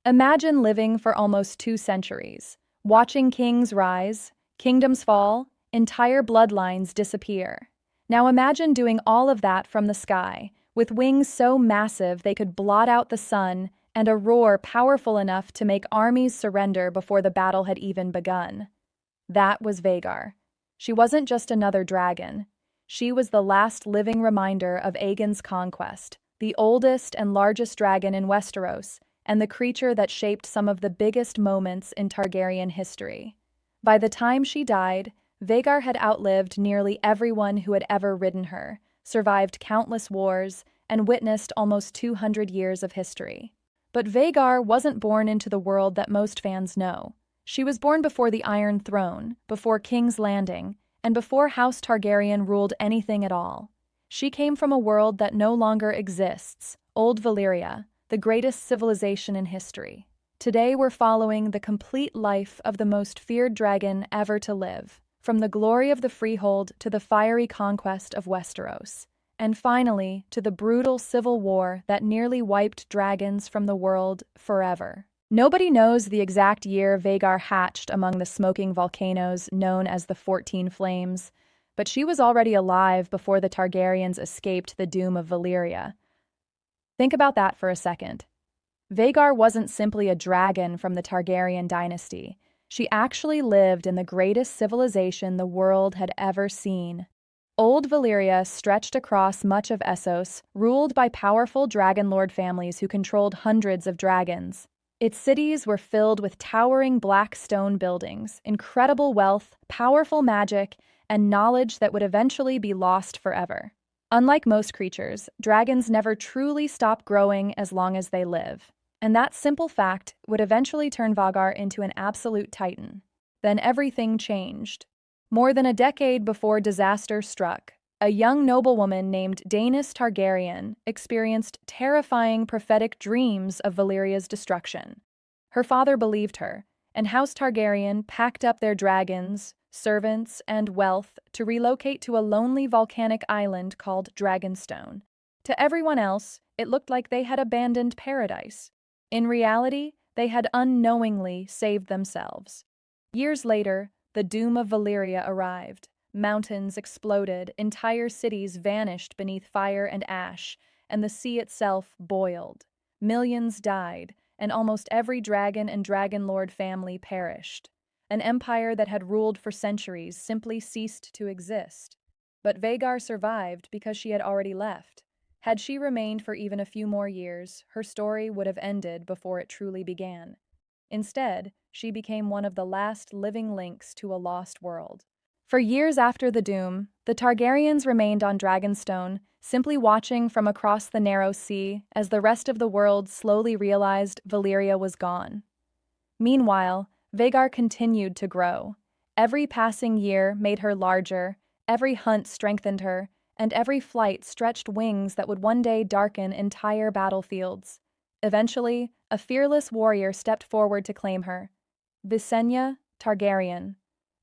Imagine living for almost 2 centuries, watching kings rise, kingdoms fall, entire bloodlines disappear. Now imagine doing all of that from the sky, with wings so massive they could blot out the sun and a roar powerful enough to make armies surrender before the battle had even begun. That was Vhagar. She wasn't just another dragon. She was the last living reminder of Aegon's conquest, the oldest and largest dragon in Westeros, and the creature that shaped some of the biggest moments in Targaryen history. By the time she died, Vhagar had outlived nearly everyone who had ever ridden her, survived countless wars, and witnessed almost 200 years of history. But Vhagar wasn't born into the world that most fans know. She was born before the Iron Throne, before King's Landing, and before House Targaryen ruled anything at all. She came from a world that no longer exists, Old Valyria, the greatest civilization in history. Today we're following the complete life of the most feared dragon ever to live, from the glory of the Freehold to the fiery conquest of Westeros, and finally to the brutal civil war that nearly wiped dragons from the world forever. Nobody knows the exact year Vhagar hatched among the smoking volcanoes known as the 14 Flames, but she was already alive before the Targaryens escaped the doom of Valyria. Think about that for a second. Vhagar wasn't simply a dragon from the Targaryen dynasty. She actually lived in the greatest civilization the world had ever seen. Old Valyria stretched across much of Essos, ruled by powerful dragon lord families who controlled hundreds of dragons. Its cities were filled with towering black stone buildings, incredible wealth, powerful magic, and knowledge that would eventually be lost forever. Unlike most creatures, dragons never truly stop growing as long as they live. And that simple fact would eventually turn Vhagar into an absolute titan. Then everything changed. More than a decade before disaster struck, a young noblewoman named Daenys Targaryen experienced terrifying prophetic dreams of Valyria's destruction. Her father believed her, and House Targaryen packed up their dragons, servants, and wealth to relocate to a lonely volcanic island called Dragonstone. To everyone else, it looked like they had abandoned paradise. In reality, they had unknowingly saved themselves. Years later, the doom of Valyria arrived. Mountains exploded, entire cities vanished beneath fire and ash, and the sea itself boiled. Millions died, and almost every dragon and dragon lord family perished. An empire that had ruled for centuries simply ceased to exist. But Vhagar survived because she had already left. Had she remained for even a few more years, her story would have ended before it truly began. Instead, she became one of the last living links to a lost world. For years after the doom, the Targaryens remained on Dragonstone, simply watching from across the narrow sea as the rest of the world slowly realized Valyria was gone. Meanwhile, Vhagar continued to grow. Every passing year made her larger, every hunt strengthened her, and every flight stretched wings that would one day darken entire battlefields. Eventually, a fearless warrior stepped forward to claim her. Visenya Targaryen.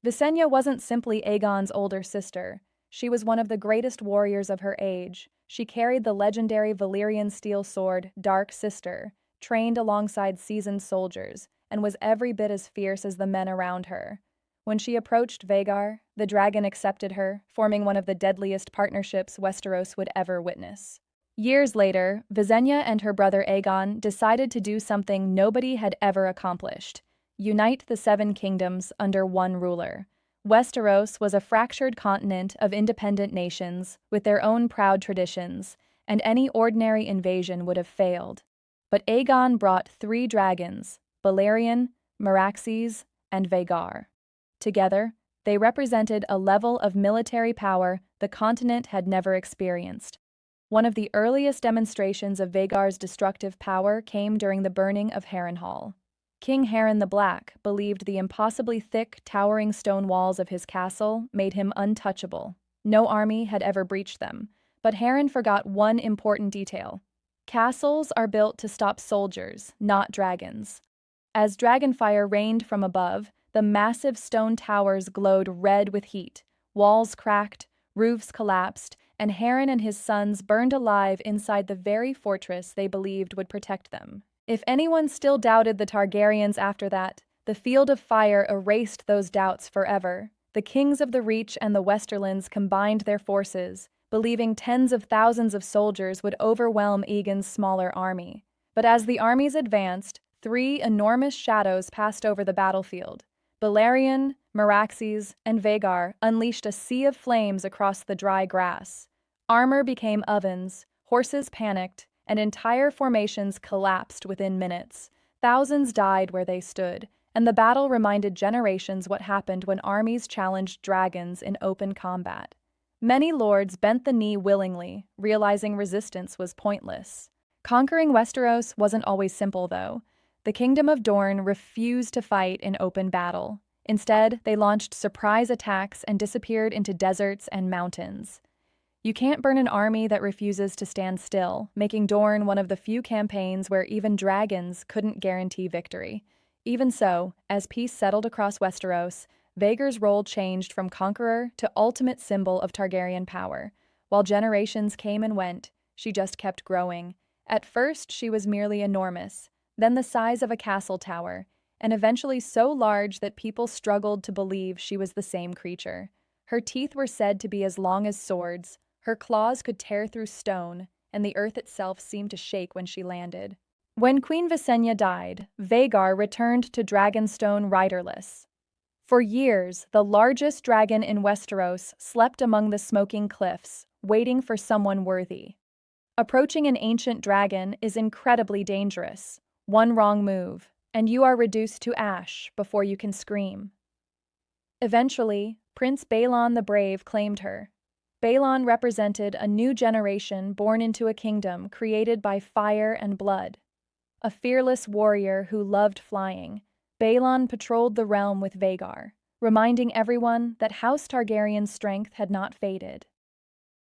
Visenya wasn't simply Aegon's older sister. She was one of the greatest warriors of her age. She carried the legendary Valyrian steel sword, Dark Sister, trained alongside seasoned soldiers, and was every bit as fierce as the men around her. When she approached Vhagar, the dragon accepted her, forming one of the deadliest partnerships Westeros would ever witness. Years later, Visenya and her brother Aegon decided to do something nobody had ever accomplished: unite the Seven Kingdoms under one ruler. Westeros was a fractured continent of independent nations with their own proud traditions, and any ordinary invasion would have failed. But Aegon brought 3 dragons, Balerion, Caraxes, and Vhagar. Together, they represented a level of military power the continent had never experienced. One of the earliest demonstrations of Vhagar's destructive power came during the burning of Harrenhal. King Harren the Black believed the impossibly thick, towering stone walls of his castle made him untouchable. No army had ever breached them, but Harren forgot one important detail. Castles are built to stop soldiers, not dragons. As dragonfire rained from above, the massive stone towers glowed red with heat. Walls cracked, roofs collapsed, and Harren and his sons burned alive inside the very fortress they believed would protect them. If anyone still doubted the Targaryens after that, the Field of Fire erased those doubts forever. The kings of the Reach and the Westerlands combined their forces, believing tens of thousands of soldiers would overwhelm Aegon's smaller army. But as the armies advanced, three enormous shadows passed over the battlefield. Velaryon, Caraxes, and Vhagar unleashed a sea of flames across the dry grass. Armor became ovens, horses panicked, and entire formations collapsed within minutes. Thousands died where they stood, and the battle reminded generations what happened when armies challenged dragons in open combat. Many lords bent the knee willingly, realizing resistance was pointless. Conquering Westeros wasn't always simple, though. The Kingdom of Dorne refused to fight in open battle. Instead, they launched surprise attacks and disappeared into deserts and mountains. You can't burn an army that refuses to stand still, making Dorne one of the few campaigns where even dragons couldn't guarantee victory. Even so, as peace settled across Westeros, Vhagar's role changed from conqueror to ultimate symbol of Targaryen power. While generations came and went, she just kept growing. At first, she was merely enormous, then the size of a castle tower, and eventually so large that people struggled to believe she was the same creature. Her teeth were said to be as long as swords, her claws could tear through stone, and the earth itself seemed to shake when she landed. When Queen Visenya died, Vhagar returned to Dragonstone riderless. For years, the largest dragon in Westeros slept among the smoking cliffs, waiting for someone worthy. Approaching an ancient dragon is incredibly dangerous. One wrong move, and you are reduced to ash before you can scream. Eventually, Prince Baelon the Brave claimed her. Baelon represented a new generation born into a kingdom created by fire and blood. A fearless warrior who loved flying, Baelon patrolled the realm with Vhagar, reminding everyone that House Targaryen's strength had not faded.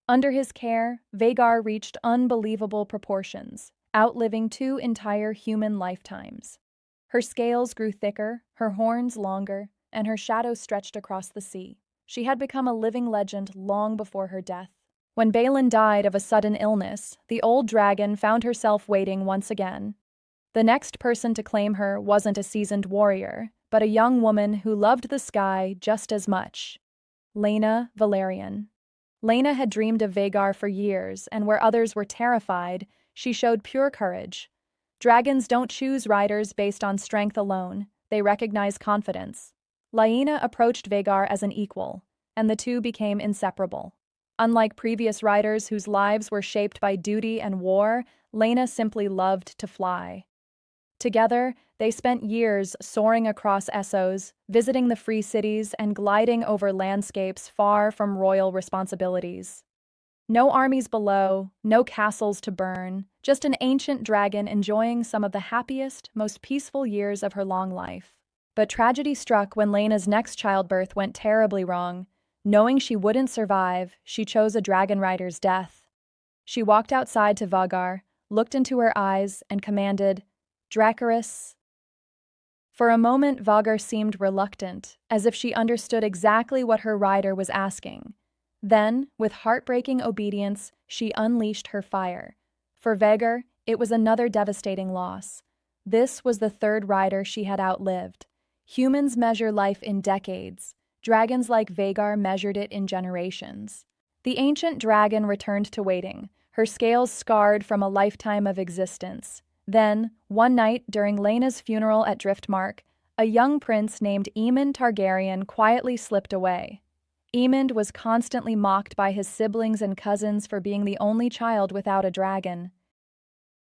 Under his care, Vhagar reached unbelievable proportions, outliving 2 entire human lifetimes. Her scales grew thicker, her horns longer, and her shadow stretched across the sea. She had become a living legend long before her death. When Baelon died of a sudden illness, the old dragon found herself waiting once again. The next person to claim her wasn't a seasoned warrior, but a young woman who loved the sky just as much. Laena Velaryon. Laena had dreamed of Vhagar for years, and where others were terrified, she showed pure courage. Dragons don't choose riders based on strength alone, they recognize confidence. Laena approached Vhagar as an equal, and the two became inseparable. Unlike previous riders whose lives were shaped by duty and war, Laena simply loved to fly. Together, they spent years soaring across Essos, visiting the free cities and gliding over landscapes far from royal responsibilities. No armies below, no castles to burn, just an ancient dragon enjoying some of the happiest, most peaceful years of her long life. But tragedy struck when Laena's next childbirth went terribly wrong. Knowing she wouldn't survive, she chose a dragon rider's death. She walked outside to Vhagar, looked into her eyes, and commanded, "Dracarys." For a moment, Vhagar seemed reluctant, as if she understood exactly what her rider was asking. Then, with heartbreaking obedience, she unleashed her fire. For Vhagar, it was another devastating loss. This was the third rider she had outlived. Humans measure life in decades. Dragons like Vhagar measured it in generations. The ancient dragon returned to waiting, her scales scarred from a lifetime of existence. Then, one night during Laena's funeral at Driftmark, a young prince named Aemond Targaryen quietly slipped away. Aemond was constantly mocked by his siblings and cousins for being the only child without a dragon.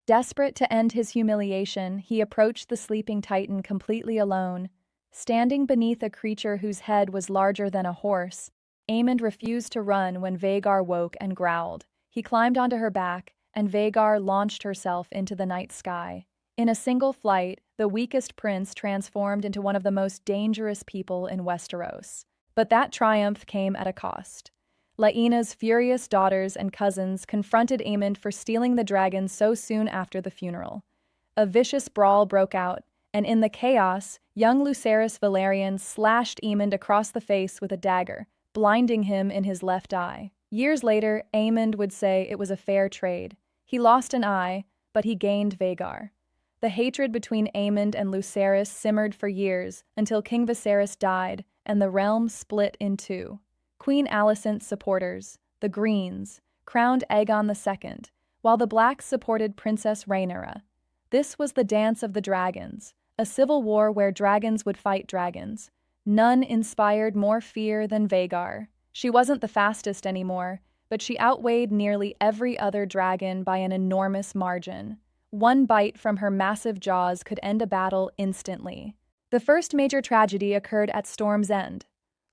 Desperate to end his humiliation, he approached the sleeping Titan completely alone. Standing beneath a creature whose head was larger than a horse, Aemond refused to run when Vhagar woke and growled. He climbed onto her back, and Vhagar launched herself into the night sky. In a single flight, the weakest prince transformed into one of the most dangerous people in Westeros. But that triumph came at a cost. Laena's furious daughters and cousins confronted Aemond for stealing the dragon so soon after the funeral. A vicious brawl broke out, and in the chaos, young Laena Velaryon slashed Aemond across the face with a dagger, blinding him in his left eye. Years later, Aemond would say it was a fair trade. He lost an eye, but he gained Vhagar. The hatred between Aemond and Lucerys simmered for years until King Viserys died and the realm split in two. Queen Alicent's supporters, the Greens, crowned Aegon II, while the Blacks supported Princess Rhaenyra. This was the Dance of the Dragons, a civil war where dragons would fight dragons. None inspired more fear than Vhagar. She wasn't the fastest anymore, but she outweighed nearly every other dragon by an enormous margin. One bite from her massive jaws could end a battle instantly. The first major tragedy occurred at Storm's End.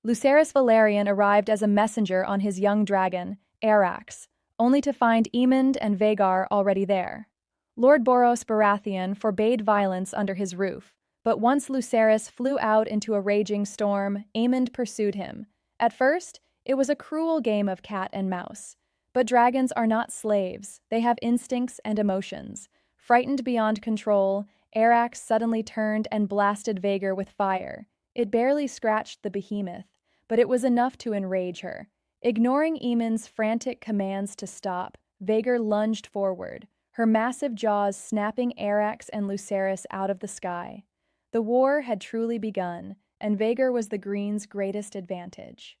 Lucerys Velaryon arrived as a messenger on his young dragon, Caraxes, only to find Aemond and Vhagar already there. Lord Boros Baratheon forbade violence under his roof, but once Lucerys flew out into a raging storm, Aemond pursued him. At first, it was a cruel game of cat and mouse. But dragons are not slaves, they have instincts and emotions. Frightened beyond control, Caraxes suddenly turned and blasted Vhagar with fire. It barely scratched the behemoth, but it was enough to enrage her. Ignoring Aemond's frantic commands to stop, Vhagar lunged forward, her massive jaws snapping Caraxes and Lucerys out of the sky. The war had truly begun, and Vhagar was the Greens' greatest advantage.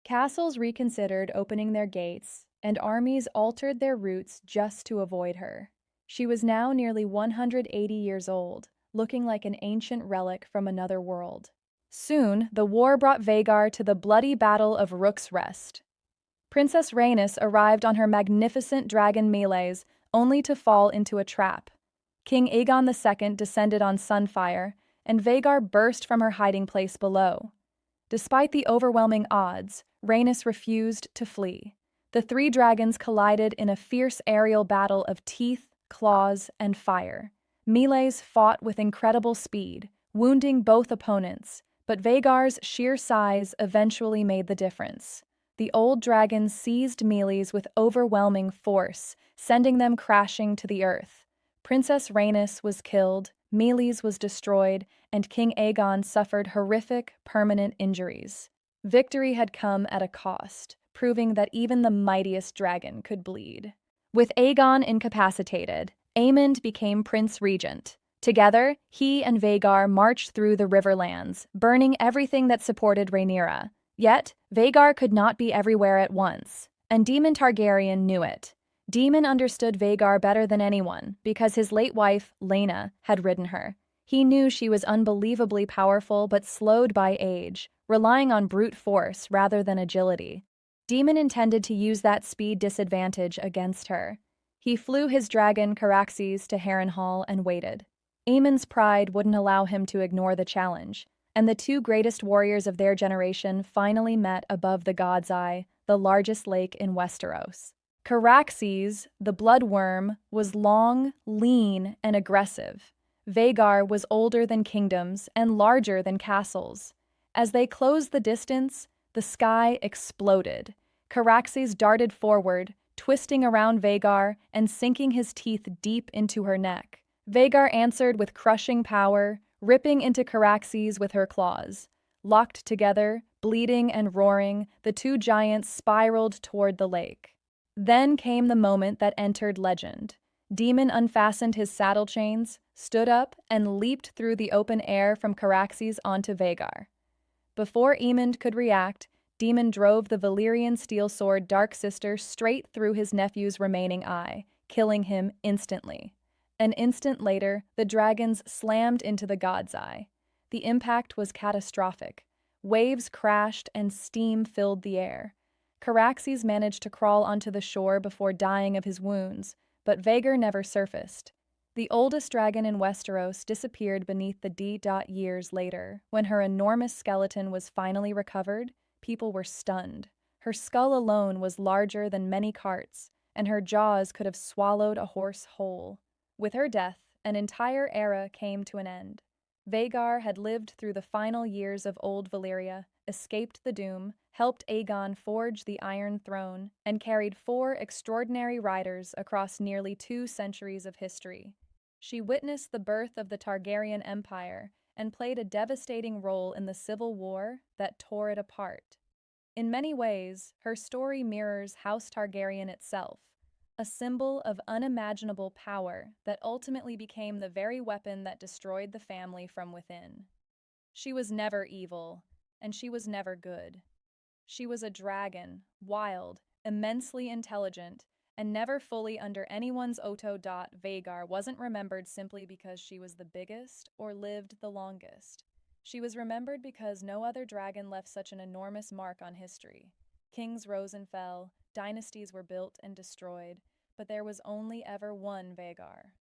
Castles reconsidered opening their gates, and armies altered their routes just to avoid her. She was now nearly 180 years old, looking like an ancient relic from another world. Soon, the war brought Vhagar to the bloody Battle of Rook's Rest. Princess Rhaenys arrived on her magnificent dragon Meleys, only to fall into a trap. King Aegon II descended on Sunfire, and Vhagar burst from her hiding place below. Despite the overwhelming odds, Rhaenys refused to flee. The three dragons collided in a fierce aerial battle of teeth, claws, and fire. Meleys fought with incredible speed, wounding both opponents, but Vhagar's sheer size eventually made the difference. The old dragons seized Meleys with overwhelming force, sending them crashing to the earth. Princess Rhaenys was killed, Meleys was destroyed, and King Aegon suffered horrific, permanent injuries. Victory had come at a cost, proving that even the mightiest dragon could bleed. With Aegon incapacitated, Aemond became Prince Regent. Together, he and Vhagar marched through the Riverlands, burning everything that supported Rhaenyra. Yet, Vhagar could not be everywhere at once, and Aemond Targaryen knew it. Daemon understood Vhagar better than anyone because his late wife, Laena, had ridden her. He knew she was unbelievably powerful but slowed by age, relying on brute force rather than agility. Daemon intended to use that speed disadvantage against her. He flew his dragon Caraxes to Harrenhal and waited. Aemond's pride wouldn't allow him to ignore the challenge, and the two greatest warriors of their generation finally met above the God's Eye, the largest lake in Westeros. Caraxes, the bloodworm, was long, lean, and aggressive. Vhagar was older than kingdoms and larger than castles. As they closed the distance, the sky exploded. Caraxes darted forward, twisting around Vhagar and sinking his teeth deep into her neck. Vhagar answered with crushing power, ripping into Caraxes with her claws. Locked together, bleeding and roaring, the two giants spiraled toward the lake. Then came the moment that entered legend. Daemon unfastened his saddle chains, stood up, and leaped through the open air from Caraxes onto Vhagar. Before Aemond could react, Daemon drove the Valyrian steel sword Dark Sister straight through his nephew's remaining eye, killing him instantly. An instant later, the dragons slammed into the God's Eye. The impact was catastrophic. Waves crashed and steam filled the air. Caraxes managed to crawl onto the shore before dying of his wounds, but Vhagar never surfaced. The oldest dragon in Westeros disappeared beneath the years later. When her enormous skeleton was finally recovered, people were stunned. Her skull alone was larger than many carts, and her jaws could have swallowed a horse whole. With her death, an entire era came to an end. Vhagar had lived through the final years of Old Valyria, escaped the doom, helped Aegon forge the Iron Throne, and carried 4 extraordinary riders across nearly 2 centuries of history. She witnessed the birth of the Targaryen Empire and played a devastating role in the civil war that tore it apart. In many ways, her story mirrors House Targaryen itself, a symbol of unimaginable power that ultimately became the very weapon that destroyed the family from within. She was never evil, and she was never good. She was a dragon, wild, immensely intelligent, and never fully under anyone's Otto. Vhagar wasn't remembered simply because she was the biggest or lived the longest. She was remembered because no other dragon left such an enormous mark on history. Kings rose and fell, dynasties were built and destroyed, but there was only ever one Vhagar.